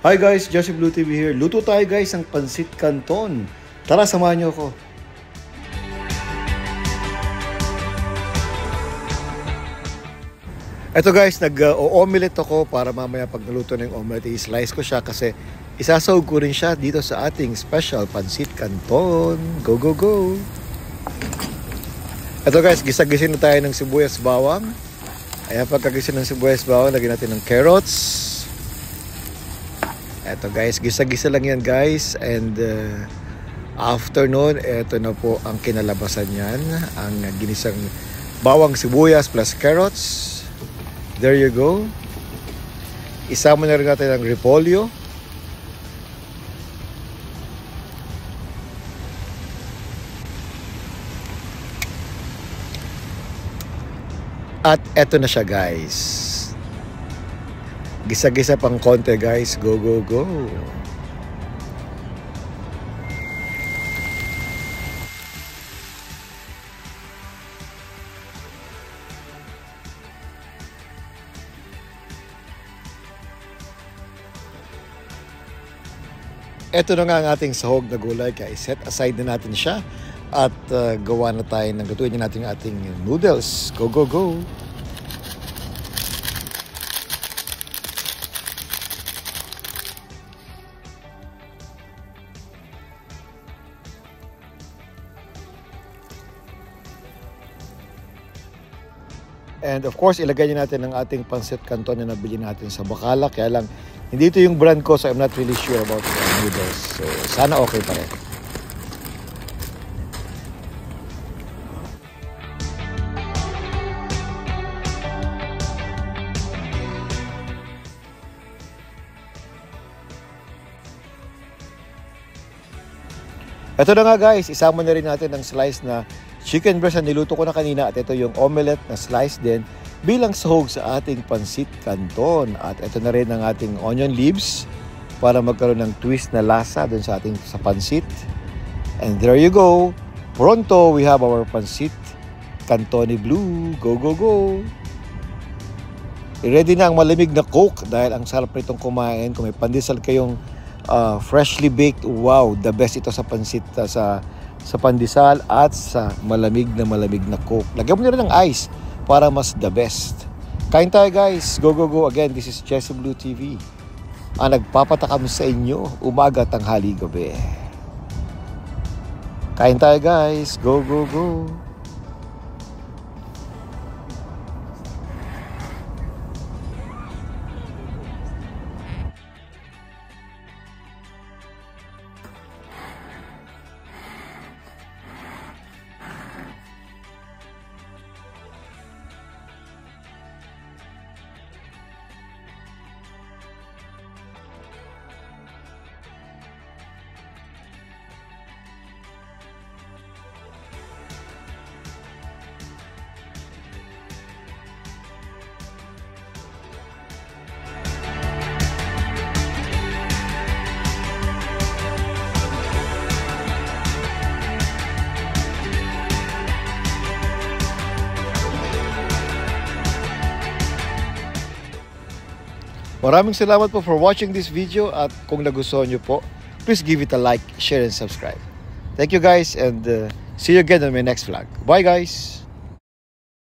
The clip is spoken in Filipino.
Hi guys, Joseph Blue TV here. Luto tayo guys ng pansit canton. Tara, samahan niyo ako. Ito guys, nag-omelette ako para mamaya pag naluto na yung omelette, i-slice ko siya kasi isasawag ko rin siya dito sa ating special pansit canton. Go, go, go! Ito guys, gisa-gisin na tayo ng sibuyas bawang. Ayan, pagkagisin ng sibuyas bawang, lagyan natin ng carrots. Eto guys, gisa-gisa lang yan guys. And after nun, eto na po ang kinalabasan yan. Ang ginisang bawang sibuyas plus carrots. There you go. Isama na rin natin ang repolyo. At eto na siya guys. Gisa-gisa pang konti guys. Go, go, go. Ito na nga ang ating sahog na gulay. Kaya set aside na natin siya. At gawa na tayo ng lutuin natin ang ating noodles. Go, go, go. And of course, ilagay natin ang ating pancit canton na nabili natin sa Bacala. Kaya lang, hindi ito yung brand ko, so I'm not really sure about the noodles. So, sana okay pa rin. Ito na nga guys, isama na rin natin ang slice na chicken breast na niluto ko na kanina at ito yung omelette na slice din bilang sahog sa ating pansit canton. At ito na rin ang ating onion leaves para magkaroon ng twist na lasa dun sa ating pansit. And there you go. Pronto, we have our pansit cantone blue. Go, go, go. I-ready na ang malamig na Coke dahil ang sarap nitong kumain. Kung may pandesal kayong freshly baked, wow, the best ito sa pansit, sa pandesal at sa malamig na Coke. Lagyan mo na rin ng ice para mas the best. Kain tayo guys. Go, go, go. Again, this is Joseph Blue TV. Ang nagpapatakam sa inyo umaga, tanghali, gabi. Kain tayo guys. Go, go, go. Maraming salamat po for watching this video at kung nagustuhan nyo po, please give it a like, share, and subscribe. Thank you guys and see you again on my next vlog. Bye guys!